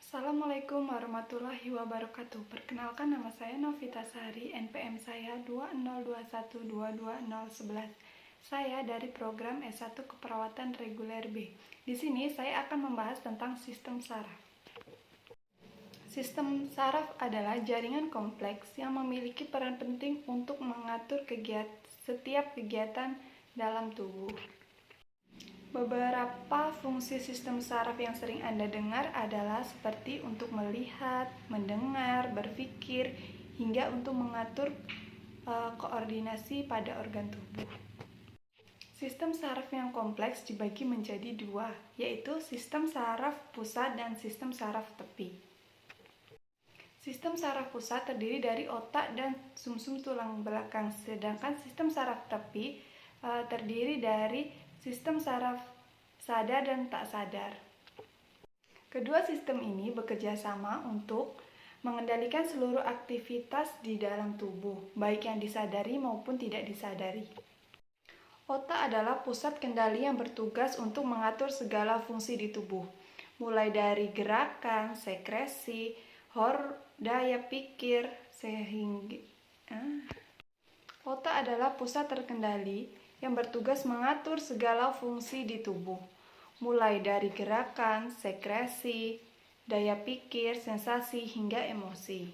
Assalamualaikum warahmatullahi wabarakatuh. Perkenalkan, nama saya Novita Sari, NPM saya 2021222011. Saya dari program S1 Keperawatan Reguler B. Di sini saya akan membahas tentang sistem saraf. Sistem saraf adalah jaringan kompleks yang memiliki peran penting untuk mengatur setiap kegiatan dalam tubuh. Beberapa fungsi sistem saraf yang sering Anda dengar adalah seperti untuk melihat, mendengar, berpikir, hingga untuk mengatur koordinasi pada organ tubuh. Sistem saraf yang kompleks dibagi menjadi dua, yaitu sistem saraf pusat dan sistem saraf tepi. Sistem saraf pusat terdiri dari otak dan sumsum tulang belakang, sedangkan sistem saraf tepi terdiri dari sistem saraf sadar dan tak sadar. Kedua sistem ini bekerja sama untuk mengendalikan seluruh aktivitas di dalam tubuh, baik yang disadari maupun tidak disadari. Otak adalah pusat kendali yang bertugas untuk mengatur segala fungsi di tubuh, mulai dari gerakan, sekresi, daya pikir, Otak adalah pusat terkendali yang bertugas mengatur segala fungsi di tubuh, mulai dari gerakan, sekresi, daya pikir, sensasi, hingga emosi.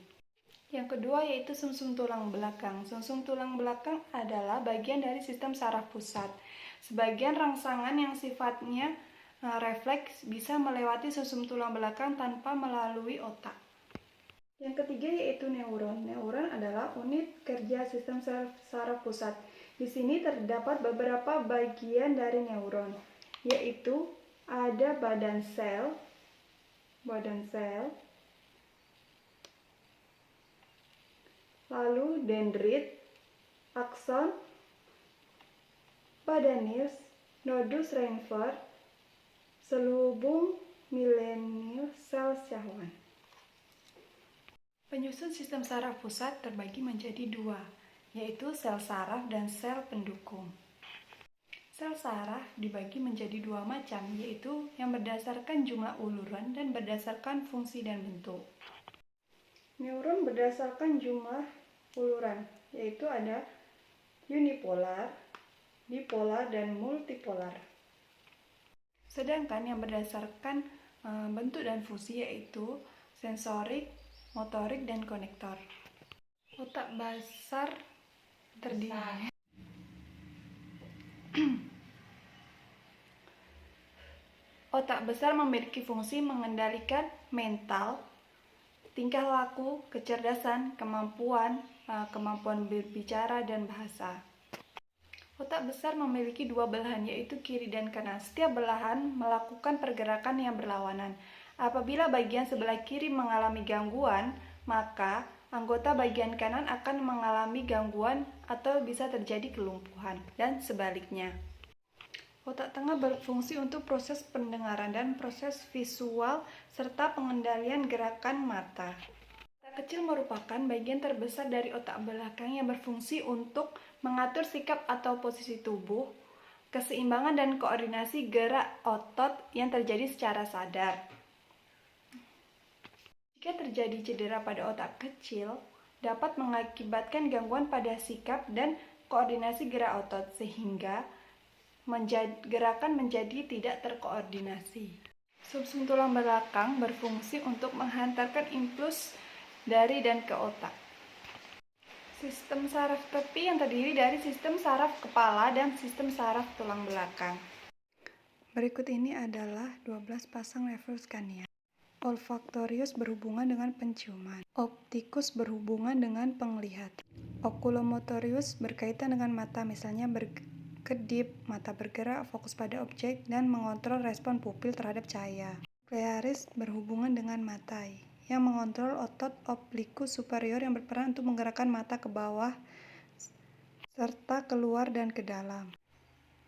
Yang kedua yaitu sumsum tulang belakang. Sumsum tulang belakang adalah bagian dari sistem saraf pusat. Sebagian rangsangan yang sifatnya refleks bisa melewati sumsum tulang belakang tanpa melalui otak. Yang ketiga yaitu neuron. Neuron adalah unit kerja sistem saraf pusat. Di sini terdapat beberapa bagian dari neuron, yaitu ada badan sel, lalu dendrit, akson, badanis, nodus Reinforth, selubung milenius, sel syahwan. Penyusun sistem saraf pusat terbagi menjadi dua, yaitu sel saraf dan sel pendukung. Sel saraf dibagi menjadi dua macam, yaitu yang berdasarkan jumlah uluran dan berdasarkan fungsi dan bentuk. Neuron berdasarkan jumlah uluran, yaitu ada unipolar, bipolar, dan multipolar. Sedangkan yang berdasarkan bentuk dan fungsi yaitu sensorik, motorik, dan konektor. Otak besar terdiri Otak besar memiliki fungsi mengendalikan mental, tingkah laku, kecerdasan, kemampuan berbicara, dan bahasa. Otak besar memiliki dua belahan, yaitu kiri dan kanan. Setiap belahan melakukan pergerakan yang berlawanan. Apabila bagian sebelah kiri mengalami gangguan, maka anggota bagian kanan akan mengalami gangguan atau bisa terjadi kelumpuhan, dan sebaliknya. Otak tengah berfungsi untuk proses pendengaran dan proses visual serta pengendalian gerakan mata. Otak kecil merupakan bagian terbesar dari otak belakang yang berfungsi untuk mengatur sikap atau posisi tubuh, keseimbangan dan koordinasi gerak otot yang terjadi secara sadar. Jika terjadi cedera pada otak kecil, dapat mengakibatkan gangguan pada sikap dan koordinasi gerak otot, sehingga gerakan menjadi tidak terkoordinasi. Sumsum tulang belakang berfungsi untuk menghantarkan impuls dari dan ke otak. Sistem saraf tepi yang terdiri dari sistem saraf kepala dan sistem saraf tulang belakang. Berikut ini adalah 12 pasang refleks skania. Olfaktorius berhubungan dengan penciuman. Optikus berhubungan dengan penglihatan. Oculomotorius berkaitan dengan mata, misalnya berkedip, mata bergerak, fokus pada objek, dan mengontrol respon pupil terhadap cahaya. Nuclearis berhubungan dengan mata, yang mengontrol otot oblikus superior yang berperan untuk menggerakkan mata ke bawah serta keluar dan ke dalam.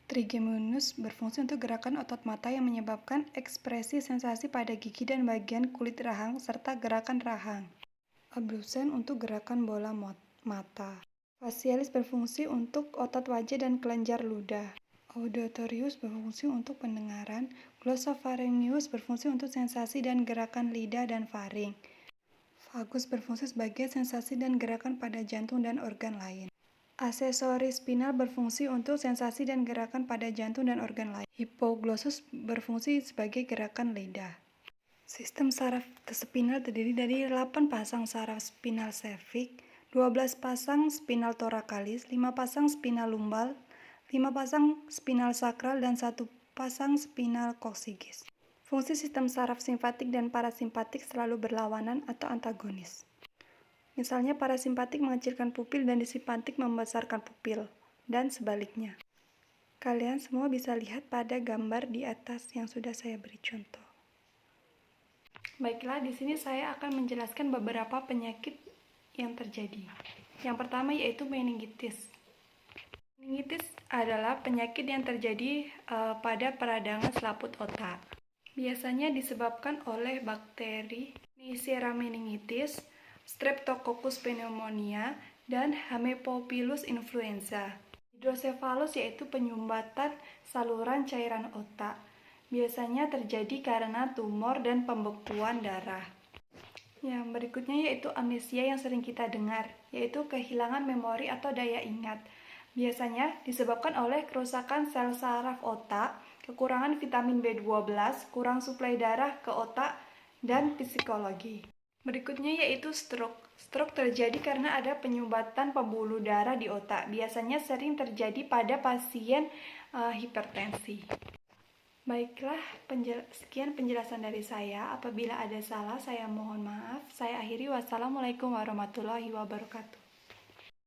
Trigeminus berfungsi untuk gerakan otot mata yang menyebabkan ekspresi sensasi pada gigi dan bagian kulit rahang serta gerakan rahang. Abdusen untuk gerakan bola mata. Facialis berfungsi untuk otot wajah dan kelenjar ludah. Auditorius berfungsi untuk pendengaran. Glossopharyngeus berfungsi untuk sensasi dan gerakan lidah dan faring. Vagus berfungsi sebagai sensasi dan gerakan pada jantung dan organ lain. Aksesori spinal berfungsi untuk sensasi dan gerakan pada jantung dan organ lain. Hipoglossus berfungsi sebagai gerakan lidah. Sistem saraf spinal terdiri dari 8 pasang saraf spinal cervix, 12 pasang spinal thoracalis, 5 pasang spinal lumbal, 5 pasang spinal sakral, dan 1 pasang spinal coccygeus. Fungsi sistem saraf simpatik dan parasimpatik selalu berlawanan atau antagonis. Misalnya parasimpatik mengecilkan pupil dan disimpatik membesarkan pupil, dan sebaliknya. Kalian semua bisa lihat pada gambar di atas yang sudah saya beri contoh. Baiklah, di sini saya akan menjelaskan beberapa penyakit yang terjadi. Yang pertama yaitu meningitis. Meningitis adalah penyakit yang terjadi pada peradangan selaput otak. Biasanya disebabkan oleh bakteri Neisseria meningitis, Streptococcus pneumonia, dan Haemophilus influenza. Hidrosefalus yaitu penyumbatan saluran cairan otak. Biasanya terjadi karena tumor dan pembekuan darah. Yang berikutnya yaitu amnesia yang sering kita dengar, yaitu kehilangan memori atau daya ingat. Biasanya disebabkan oleh kerusakan sel saraf otak, kekurangan vitamin B12, kurang suplai darah ke otak, dan psikologi. Berikutnya yaitu stroke. Stroke terjadi karena ada penyumbatan pembuluh darah di otak. Biasanya sering terjadi pada pasien hipertensi. Baiklah, sekian penjelasan dari saya. Apabila ada salah, saya mohon maaf. Saya akhiri. Wassalamualaikum warahmatullahi wabarakatuh.